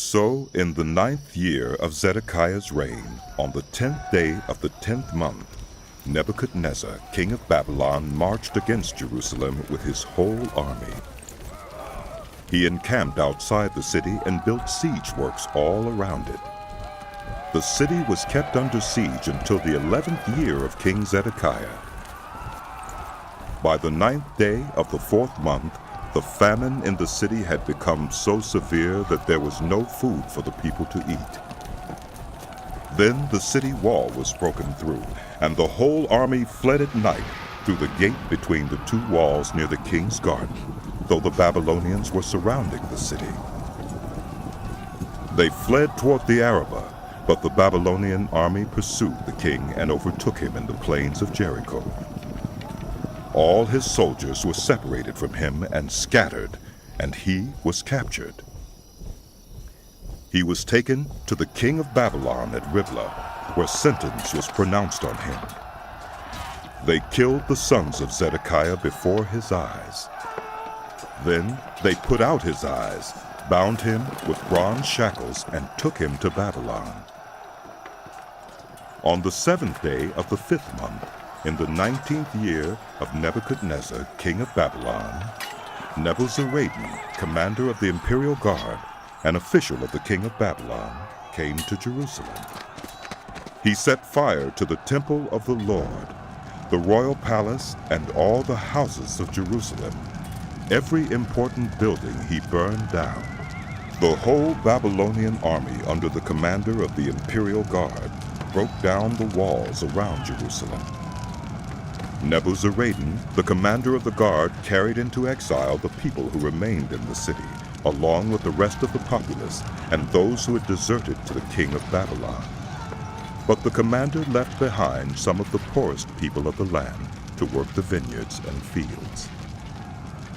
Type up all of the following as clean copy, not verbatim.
So in the 9th year of Zedekiah's reign, on the 10th day of the 10th month, Nebuchadnezzar, king of Babylon, marched against Jerusalem with his whole army. He encamped outside the city and built siege works all around it. The city was kept under siege until the 11th year of King Zedekiah. By the 9th day of the 4th month, the famine in the city had become so severe that there was no food for the people to eat. Then the city wall was broken through, and the whole army fled at night through the gate between the two walls near the king's garden, though the Babylonians were surrounding the city. They fled toward the Arabah, but the Babylonian army pursued the king and overtook him in the plains of Jericho. All his soldiers were separated from him and scattered, and he was captured. He was taken to the king of Babylon at Riblah, where sentence was pronounced on him. They killed the sons of Zedekiah before his eyes. Then they put out his eyes, bound him with bronze shackles, and took him to Babylon. On the 7th day of the 5th month, in the 19th year of Nebuchadnezzar, king of Babylon, Nebuzaradan, commander of the imperial guard, an official of the king of Babylon, came to Jerusalem. He set fire to the temple of the Lord, the royal palace, and all the houses of Jerusalem. Every important building he burned down. The whole Babylonian army under the commander of the imperial guard broke down the walls around Jerusalem. Nebuzaradan, the commander of the guard, carried into exile the people who remained in the city, along with the rest of the populace and those who had deserted to the king of Babylon. But the commander left behind some of the poorest people of the land to work the vineyards and fields.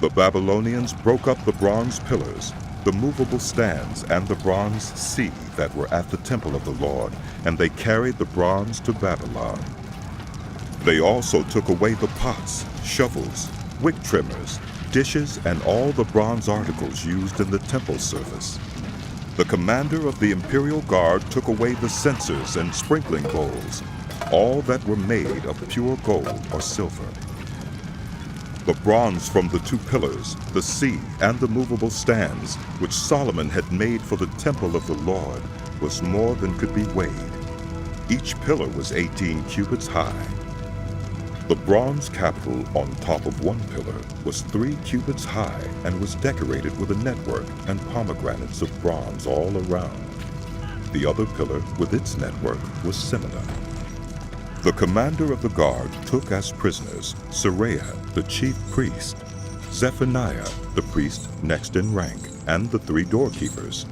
The Babylonians broke up the bronze pillars, the movable stands, and the bronze sea that were at the temple of the Lord, and they carried the bronze to Babylon. They also took away the pots, shovels, wick trimmers, dishes, and all the bronze articles used in the temple service. The commander of the imperial guard took away the censers and sprinkling bowls, all that were made of pure gold or silver. The bronze from the two pillars, the sea, and the movable stands, which Solomon had made for the temple of the Lord, was more than could be weighed. Each pillar was 18 cubits high. The bronze capital on top of one pillar was 3 cubits high and was decorated with a network and pomegranates of bronze all around. The other pillar with its network was similar. The commander of the guard took as prisoners Seraiah, the chief priest, Zephaniah, the priest next in rank, and the 3 doorkeepers.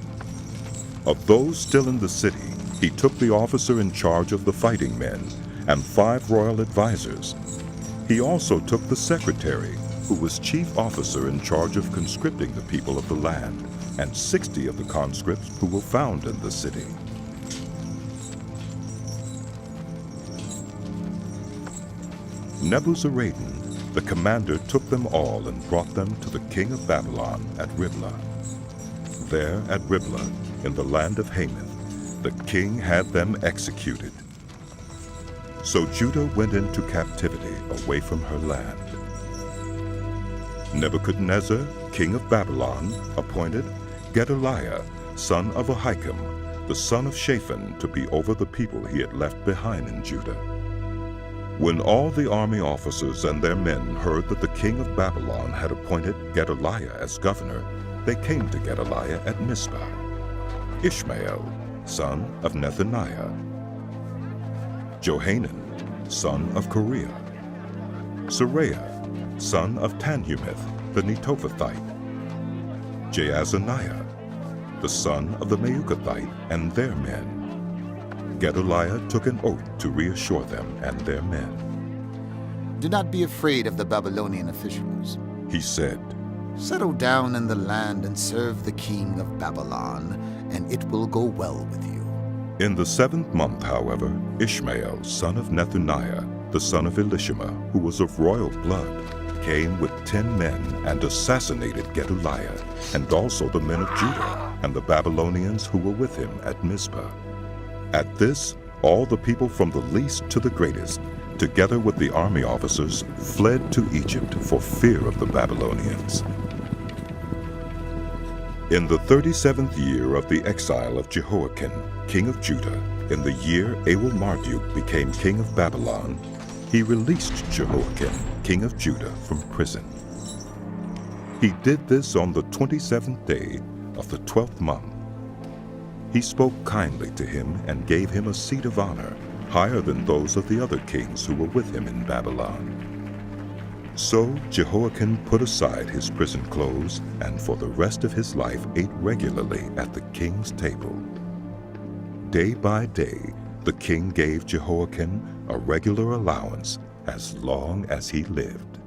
Of those still in the city, he took the officer in charge of the fighting men and 5 royal advisors. He also took the secretary, who was chief officer in charge of conscripting the people of the land, and 60 of the conscripts who were found in the city. Nebuzaradan, the commander, took them all and brought them to the king of Babylon at Riblah. There at Riblah, in the land of Hamath, the king had them executed. So Judah went into captivity away from her land. Nebuchadnezzar, king of Babylon, appointed Gedaliah, son of Ahikam, the son of Shaphan, to be over the people he had left behind in Judah. When all the army officers and their men heard that the king of Babylon had appointed Gedaliah as governor, they came to Gedaliah at Mizpah. Ishmael, son of Nethaniah, Johanan, son of Kareah, Seraiah, son of Tanhumeth the Netophathite, Jaazaniah, the son of the Meukathite, and their men. Gedaliah took an oath to reassure them and their men. Do not be afraid of the Babylonian officials, He said. Settle down in the land and serve the king of Babylon, and it will go well with you. In the 7th month, however, Ishmael, son of Nethaniah, the son of Elishama, who was of royal blood, came with 10 men and assassinated Gedaliah, and also the men of Judah and the Babylonians who were with him at Mizpah. At this, all the people from the least to the greatest, together with the army officers, fled to Egypt for fear of the Babylonians. In the 37th year of the exile of Jehoiakim, king of Judah, in the year Awel-Marduk became king of Babylon, he released Jehoiakim, king of Judah, from prison. He did this on the 27th day of the 12th month. He spoke kindly to him and gave him a seat of honor, higher than those of the other kings who were with him in Babylon. So Jehoiakim put aside his prison clothes, and for the rest of his life ate regularly at the king's table. Day by day, the king gave Jehoiakim a regular allowance as long as he lived.